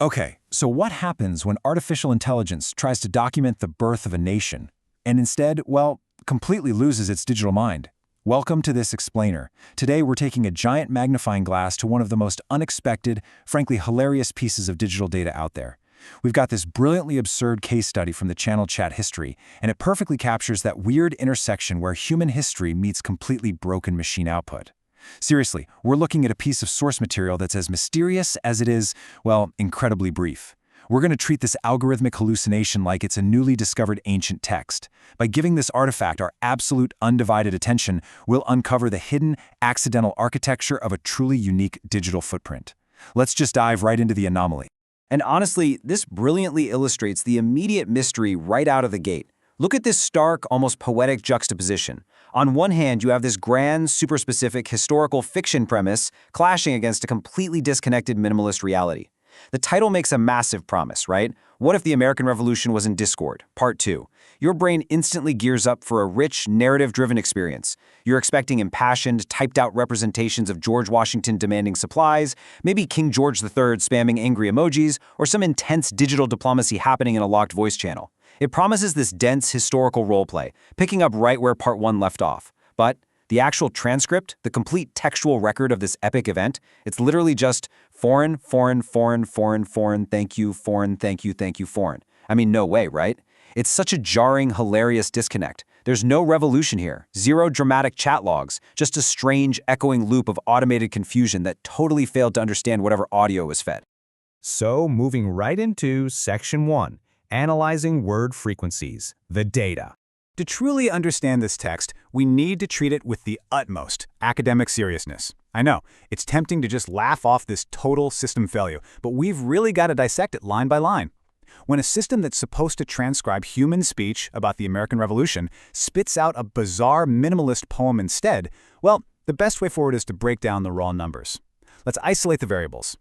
Okay, so what happens when artificial intelligence tries to document the birth of a nation and instead, well, completely loses its digital mind? Welcome to this explainer. Today we're taking a giant magnifying glass to one of the most unexpected, frankly hilarious pieces of digital data out there. We've got this brilliantly absurd case study from the channel Chat History, and it perfectly captures that weird intersection where human history meets completely broken machine output. Seriously, we're looking at a piece of source material that's as mysterious as it is, well, incredibly brief. We're going to treat this algorithmic hallucination like it's a newly discovered ancient text. By giving this artifact our absolute undivided attention, we'll uncover the hidden, accidental architecture of a truly unique digital footprint. Let's just dive right into the anomaly. And honestly, this brilliantly illustrates the immediate mystery right out of the gate. Look at this stark, almost poetic juxtaposition. On one hand, you have this grand, super-specific historical fiction premise clashing against a completely disconnected minimalist reality. The title makes a massive promise, right? What if the American Revolution was in Discord? Part 2. Your brain instantly gears up for a rich, narrative-driven experience. You're expecting impassioned, typed-out representations of George Washington demanding supplies, maybe King George III spamming angry emojis, or some intense digital diplomacy happening in a locked voice channel. It promises this dense historical roleplay, picking up right where Part 1 left off. But the actual transcript, the complete textual record of this epic event, it's literally just foreign, foreign, foreign, foreign, foreign, thank you, foreign, thank you, foreign. I mean, no way, right? It's such a jarring, hilarious disconnect. There's no revolution here, zero dramatic chat logs, just a strange, echoing loop of automated confusion that totally failed to understand whatever audio was fed. So, moving right into Section 1, Analyzing Word Frequencies, the data. To truly understand this text, we need to treat it with the utmost academic seriousness. I know, it's tempting to just laugh off this total system failure, but we've really got to dissect it line by line. When a system that's supposed to transcribe human speech about the American Revolution spits out a bizarre minimalist poem instead, well, the best way forward is to break down the raw numbers. Let's isolate the variables.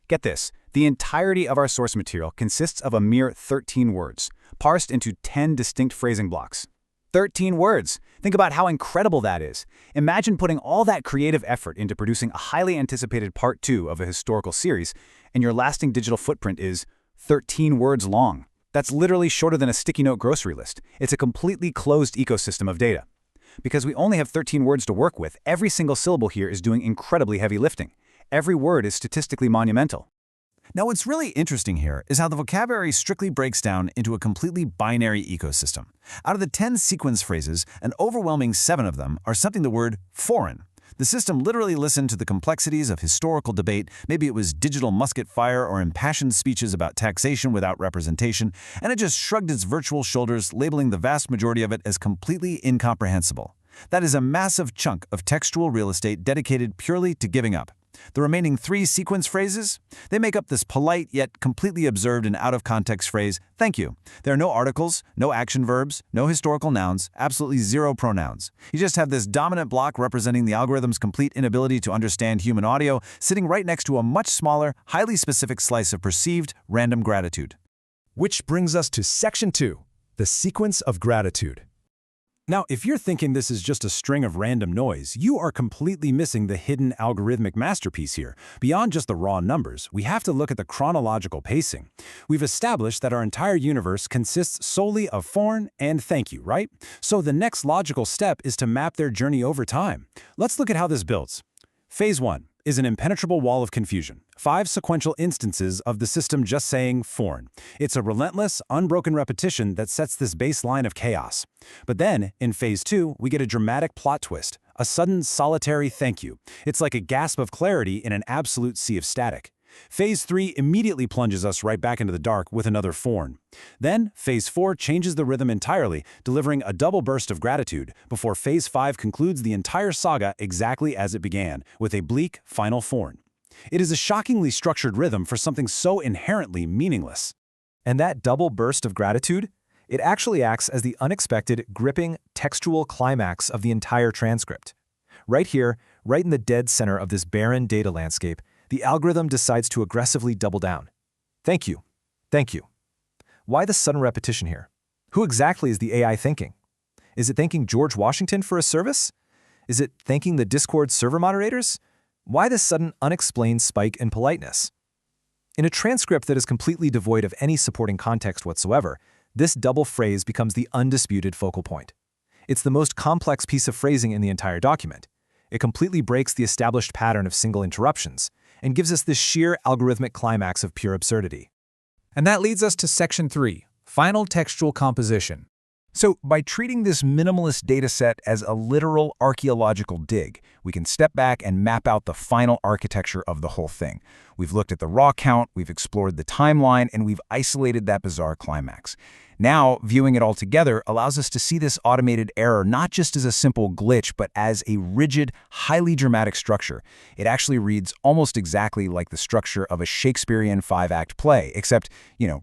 Get this, the entirety of our source material consists of a mere 13 words, parsed into 10 distinct phrasing blocks. 13 words! Think about how incredible that is. Imagine putting all that creative effort into producing a highly anticipated Part 2 of a historical series, and your lasting digital footprint is 13 words long. That's literally shorter than a sticky note grocery list. It's a completely closed ecosystem of data. Because we only have 13 words to work with, every single syllable here is doing incredibly heavy lifting. Every word is statistically monumental. Now, what's really interesting here is how the vocabulary strictly breaks down into a completely binary ecosystem. Out of the 10 sequence phrases, an overwhelming 7 of them are something the word foreign. The system literally listened to the complexities of historical debate, maybe it was digital musket fire or impassioned speeches about taxation without representation, and it just shrugged its virtual shoulders, labeling the vast majority of it as completely incomprehensible. That is a massive chunk of textual real estate dedicated purely to giving up. The remaining 3 sequence phrases, they make up this polite yet completely absurd and out-of-context phrase, thank you. There are no articles, no action verbs, no historical nouns, absolutely zero pronouns. You just have this dominant block representing the algorithm's complete inability to understand human audio, sitting right next to a much smaller, highly specific slice of perceived, random gratitude. Which brings us to Section 2, the sequence of gratitude. Now, if you're thinking this is just a string of random noise, you are completely missing the hidden algorithmic masterpiece here. Beyond just the raw numbers, we have to look at the chronological pacing. We've established that our entire universe consists solely of foreign and thank you, right? So the next logical step is to map their journey over time. Let's look at how this builds. Phase 1 is an impenetrable wall of confusion. 5 sequential instances of the system just saying foreign. It's a relentless, unbroken repetition that sets this baseline of chaos. But then, in Phase 2, we get a dramatic plot twist, a sudden, solitary thank you. It's like a gasp of clarity in an absolute sea of static. Phase 3 immediately plunges us right back into the dark with another foreign. Then, Phase 4 changes the rhythm entirely, delivering a double burst of gratitude, before Phase 5 concludes the entire saga exactly as it began, with a bleak, final foreign. It is a shockingly structured rhythm for something so inherently meaningless. And that double burst of gratitude? It actually acts as the unexpected, gripping, textual climax of the entire transcript. Right here, right in the dead center of this barren data landscape, the algorithm decides to aggressively double down. Thank you. Thank you. Why the sudden repetition here? Who exactly is the AI thanking? Is it thanking George Washington for a service? Is it thanking the Discord server moderators? Why this sudden unexplained spike in politeness? In a transcript that is completely devoid of any supporting context whatsoever, this double phrase becomes the undisputed focal point. It's the most complex piece of phrasing in the entire document. It completely breaks the established pattern of single interruptions and gives us this sheer algorithmic climax of pure absurdity. And that leads us to Section 3, Final Textual Composition. So, by treating this minimalist dataset as a literal archaeological dig, we can step back and map out the final architecture of the whole thing. We've looked at the raw count, we've explored the timeline, and we've isolated that bizarre climax. Now, viewing it all together allows us to see this automated error not just as a simple glitch, but as a rigid, highly dramatic structure. It actually reads almost exactly like the structure of a Shakespearean 5-act play, except,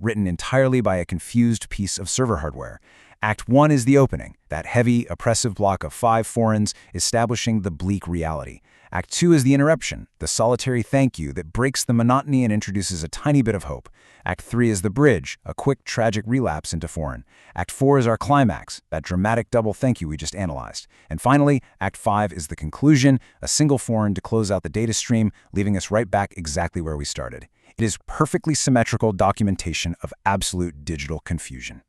written entirely by a confused piece of server hardware. Act 1 is the opening, that heavy, oppressive block of 5 foreigns establishing the bleak reality. Act 2 is the interruption, the solitary thank you that breaks the monotony and introduces a tiny bit of hope. Act 3 is the bridge, a quick, tragic relapse into foreign. Act 4 is our climax, that dramatic double thank you we just analyzed. And finally, Act 5 is the conclusion, a single foreign to close out the data stream, leaving us right back exactly where we started. It is perfectly symmetrical documentation of absolute digital confusion.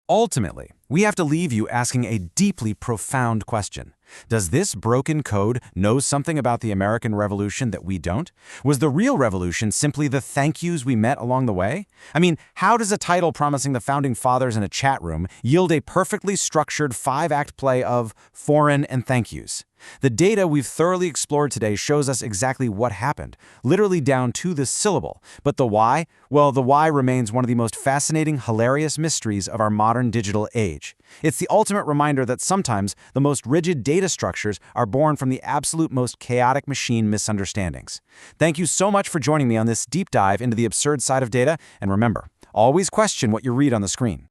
Ultimately, we have to leave you asking a deeply profound question. Does this broken code know something about the American Revolution that we don't? Was the real revolution simply the thank yous we met along the way? I mean, how does a title promising the Founding Fathers in a chat room yield a perfectly structured 5-act play of foreign and thank yous? The data we've thoroughly explored today shows us exactly what happened, literally down to the syllable. But the why? Well, the why remains one of the most fascinating, hilarious mysteries of our modern digital age. It's the ultimate reminder that sometimes the most rigid data structures are born from the absolute most chaotic machine misunderstandings. Thank you so much for joining me on this deep dive into the absurd side of data, and remember, always question what you read on the screen.